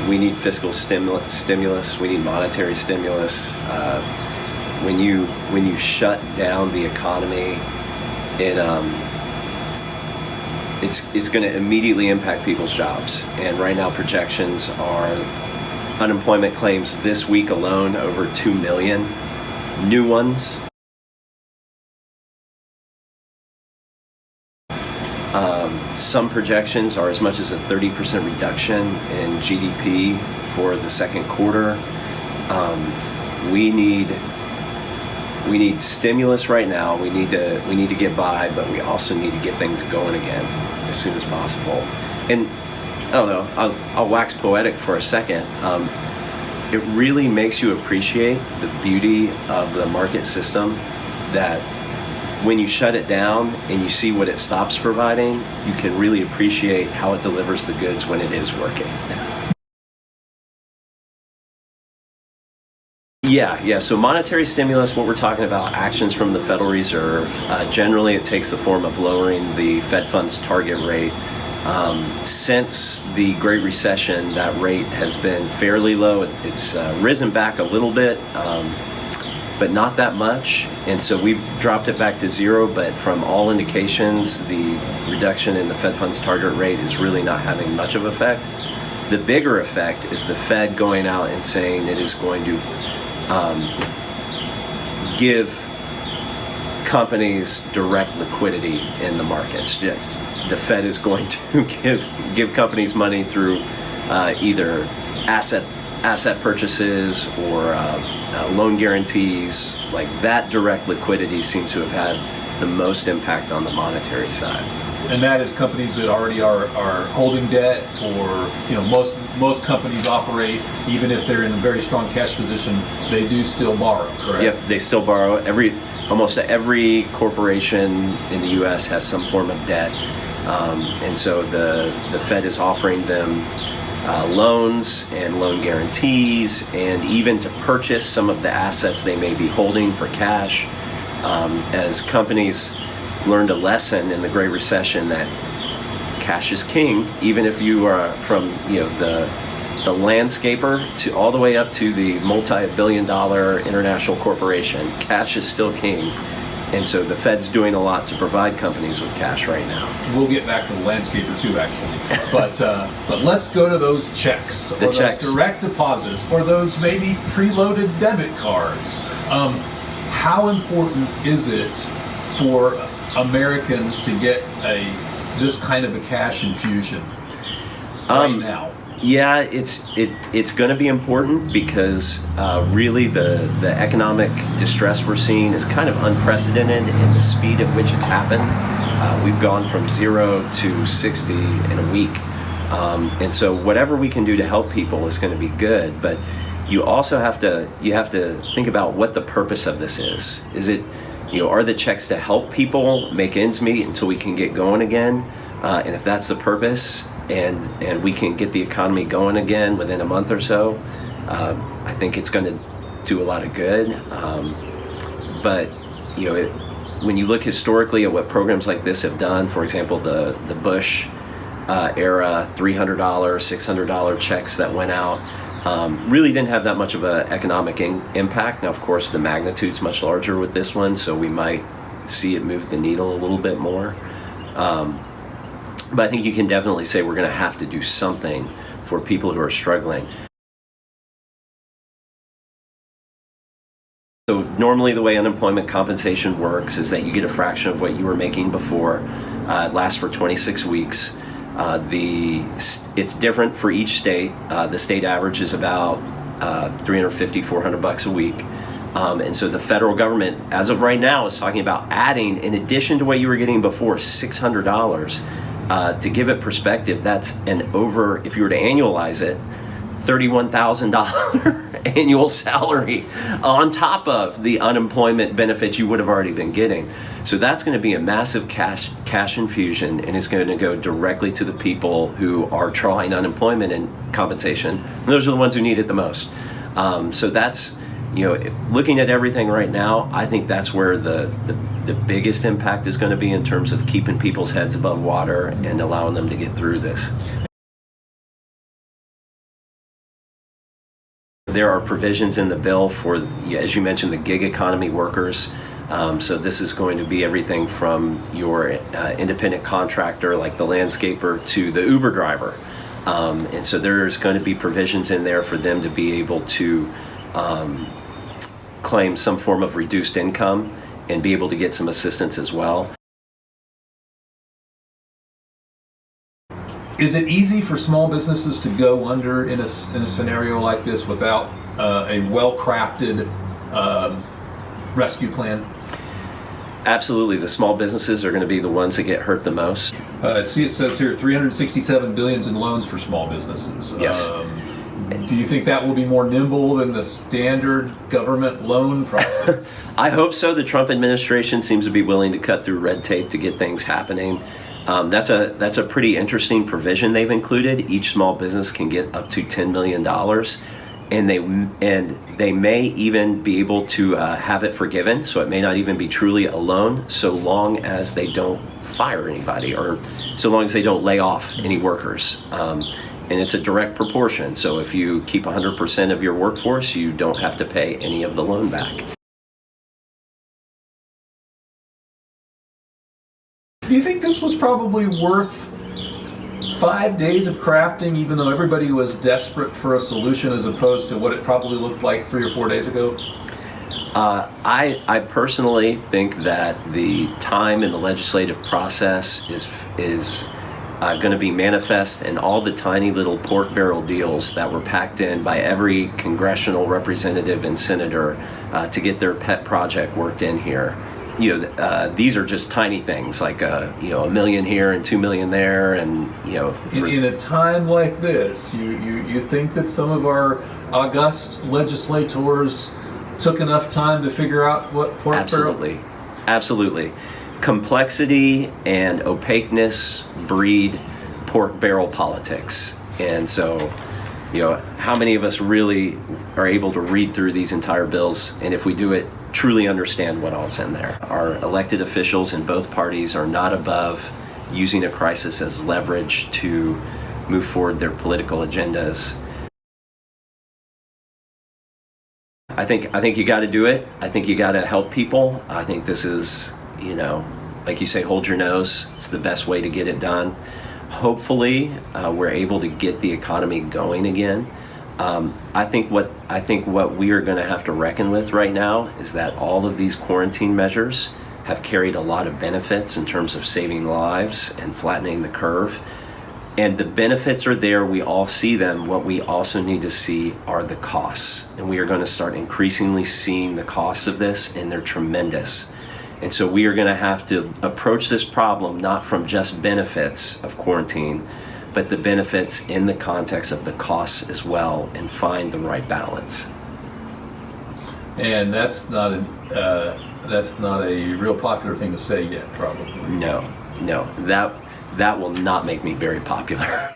we need fiscal stimulus. We need monetary stimulus. When you shut down the economy, it's going to immediately impact people's jobs. And right now, projections are unemployment claims this week alone over 2 million new ones. Some projections are as much as a 30% reduction in GDP for the second quarter. We need stimulus right now. We need to get by, but we also need to get things going again as soon as possible. And I don't know, I'll wax poetic for a second. It really makes you appreciate the beauty of the market system, that when you shut it down and you see what it stops providing, you can really appreciate how it delivers the goods when it is working. Yeah. So monetary stimulus, what we're talking about, actions from the Federal Reserve. Generally, it takes the form of lowering the Fed funds target rate. Since the Great Recession, that rate has been fairly low. It's risen back a little bit, but not that much. And so we've dropped it back to zero, but from all indications, the reduction in the Fed funds target rate is really not having much of an effect. The bigger effect is the Fed going out and saying it is going to give companies direct liquidity in the markets. Just the Fed is going to give companies money through either asset purchases or loan guarantees. Like that direct liquidity seems to have had the most impact on the monetary side. And that is companies that already are holding debt, or most companies operate, even if they're in a very strong cash position, they do still borrow, correct? Yep, they still borrow. Almost every corporation in the U.S. has some form of debt, and so the Fed is offering them loans and loan guarantees, and even to purchase some of the assets they may be holding for cash, as companies learned a lesson in the Great Recession that cash is king. Even if you are from the landscaper to all the way up to the multi-billion-dollar international corporation, cash is still king. And so the Fed's doing a lot to provide companies with cash right now. We'll get back to the landscaper too, actually. But let's go to those checks, or those direct deposits, or those maybe preloaded debit cards. How important is it for Americans to get this kind of a cash infusion right now? Yeah, it's going to be important because really the economic distress we're seeing is kind of unprecedented in the speed at which it's happened. We've gone from 0 to 60 in a week, and so whatever we can do to help people is going to be good. But you also have to think about what the purpose of this is. Is it are the checks to help people make ends meet until we can get going again? And if that's the purpose, and we can get the economy going again within a month or so, I think it's going to do a lot of good. But when you look historically at what programs like this have done, for example, the Bush era $300, $600 checks that went out, really didn't have that much of an economic impact. Now, of course, the magnitude's much larger with this one, so we might see it move the needle a little bit more. But I think you can definitely say we're going to have to do something for people who are struggling. So normally the way unemployment compensation works is that you get a fraction of what you were making before. It lasts for 26 weeks. It's different for each state. The state average is about $350, $400 a week. And so the federal government, as of right now, is talking about adding, in addition to what you were getting before, $600. To give it perspective, that's if you were to annualize it, $31,000 annual salary on top of the unemployment benefits you would have already been getting. So that's going to be a massive cash infusion, and it's going to go directly to the people who are trying unemployment and compensation. And those are the ones who need it the most. So that's, looking at everything right now, I think that's where the biggest impact is going to be in terms of keeping people's heads above water and allowing them to get through this. there are provisions in the bill for, as you mentioned, the gig economy workers. So this is going to be everything from your independent contractor, like the landscaper, to the Uber driver. And so there's going to be provisions in there for them to be able to claim some form of reduced income and be able to get some assistance as well. Is it easy for small businesses to go under in a scenario like this without a well-crafted rescue plan? Absolutely. The small businesses are going to be the ones that get hurt the most. I see it says here $367 billion in loans for small businesses. Yes. Do you think that will be more nimble than the standard government loan process? I hope so. The Trump administration seems to be willing to cut through red tape to get things happening. That's a pretty interesting provision they've included. Each small business can get up to $10 million, and they may even be able to have it forgiven. So it may not even be truly a loan, so long as they don't fire anybody, or so long as they don't lay off any workers. And it's a direct proportion. So if you keep 100% of your workforce, you don't have to pay any of the loan back. Do you think this was probably worth 5 days of crafting, even though everybody was desperate for a solution, as opposed to what it probably looked like 3 or 4 days ago? I personally think that the time in the legislative process is going to be manifest in all the tiny little pork barrel deals that were packed in by every congressional representative and senator to get their pet project worked in here. These are just tiny things, like $1 million here and $2 million there, and in a time like this, you think that some of our august legislators took enough time to figure out what pork Absolutely. Complexity and opaqueness breed pork barrel politics, and so how many of us really are able to read through these entire bills, and if we do it, truly understand what all's in there. Our elected officials in both parties are not above using a crisis as leverage to move forward their political agendas. I think you got to do it. I think you got to help people. I think this is, like you say, hold your nose. It's the best way to get it done. Hopefully, we're able to get the economy going again. I think what we are going to have to reckon with right now is that all of these quarantine measures have carried a lot of benefits in terms of saving lives and flattening the curve. And the benefits are there. We all see them. What we also need to see are the costs. And we are going to start increasingly seeing the costs of this, and they're tremendous. And so we are going to have to approach this problem not from just benefits of quarantine, but the benefits in the context of the costs as well, and find the right balance. And that's not a real popular thing to say yet, probably. No, that will not make me very popular.